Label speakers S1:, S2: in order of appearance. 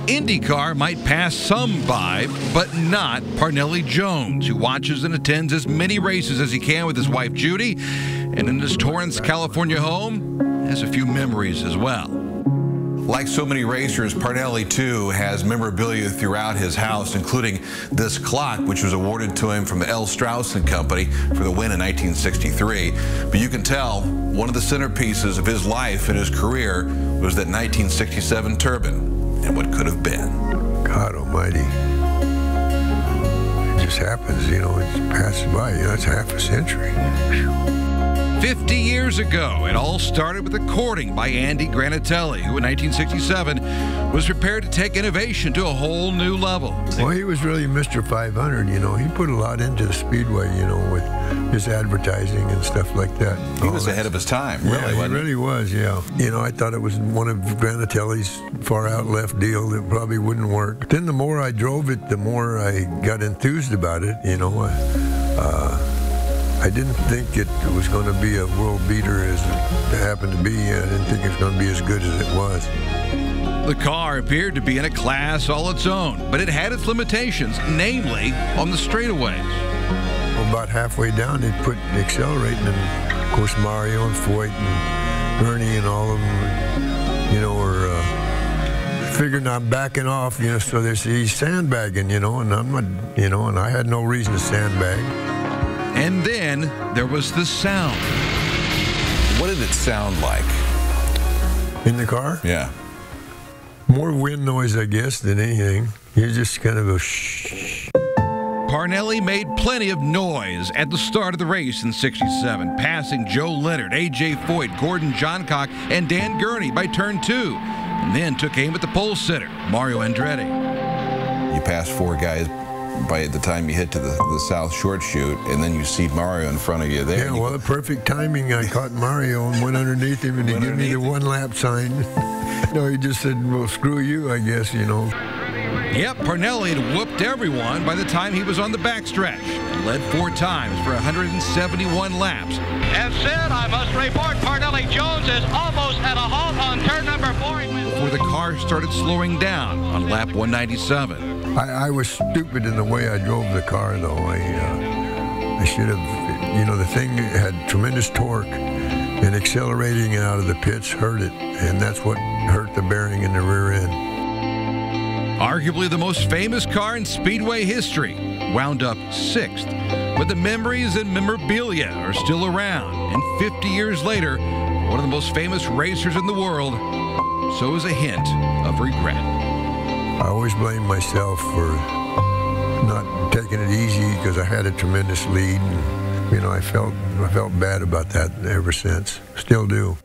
S1: IndyCar might pass some by, but not Parnelli Jones, who watches and attends as many races as he can with his wife Judy, and in his Torrance, California home, has a few memories as well.
S2: Like so many racers, Parnelli, too, has memorabilia throughout his house, including this clock, which was awarded to him from the L. Strauss & Company for the win in 1963. But you can tell one of the centerpieces of his life and his career was that 1967 Turbine and what could have been.
S3: God almighty. It just happens, you know, it passes by. You know, it's half a century.
S1: 50 years ago, it all started with a courting by Andy Granatelli, who in 1967 was prepared to take innovation to a whole new level.
S3: Well, he was really Mr. 500, you know. He put a lot into the Speedway, you know, with his advertising and stuff like that.
S2: He was ahead of his time, really,
S3: yeah,
S2: wasn't
S3: he really was, yeah. You know, I thought it was one of Granatelli's far-out left deal that probably wouldn't work. Then the more I drove it, the more I got enthused about it, you know. I didn't think it was going to be a world beater as it happened to be. I didn't think it was going to be as good as it was.
S1: The car appeared to be in a class all its own, but it had its limitations, namely on the straightaways.
S3: Well, about halfway down, they put the accelerating, and of course Mario and Foyt and Ernie and all of them, you know, were figuring I'm backing off, you know, so he's sandbagging, you know, and I'm not, you know, and I had no reason to sandbag.
S1: And then there was the sound.
S2: What did it sound like?
S3: In the car?
S2: Yeah.
S3: More wind noise, I guess, than anything. You just kind of go shh.
S1: Parnelli made plenty of noise at the start of the race in '67, passing Joe Leonard, A.J. Foyt, Gordon Johncock, and Dan Gurney by turn 2, and then took aim at the pole sitter, Mario Andretti.
S2: You passed 4 guys by the time you hit to the south short chute, and then you see Mario in front of you there.
S3: Yeah, well, the perfect timing. I caught Mario and went underneath him, and he gave me the 1-lap sign. No, he just said, well, screw you, I guess, you know.
S1: Yep, Parnelli had whooped everyone by the time he was on the backstretch. He led 4 times for 171 laps.
S4: As said, I must report Parnelli Jones is almost at a halt on turn number 4.
S1: Before the car started slowing down on lap 197.
S3: I was stupid in the way I drove the car, though. I should have, you know, the thing had tremendous torque, and accelerating out of the pits hurt it, and that's what hurt the bearing in the rear end.
S1: Arguably the most famous car in Speedway history, wound up 6th, but the memories and memorabilia are still around, and 50 years later, one of the most famous racers in the world, so is a hint of regret.
S3: I always blame myself for not taking it easy because I had a tremendous lead. And, you know, I felt bad about that ever since. Still do.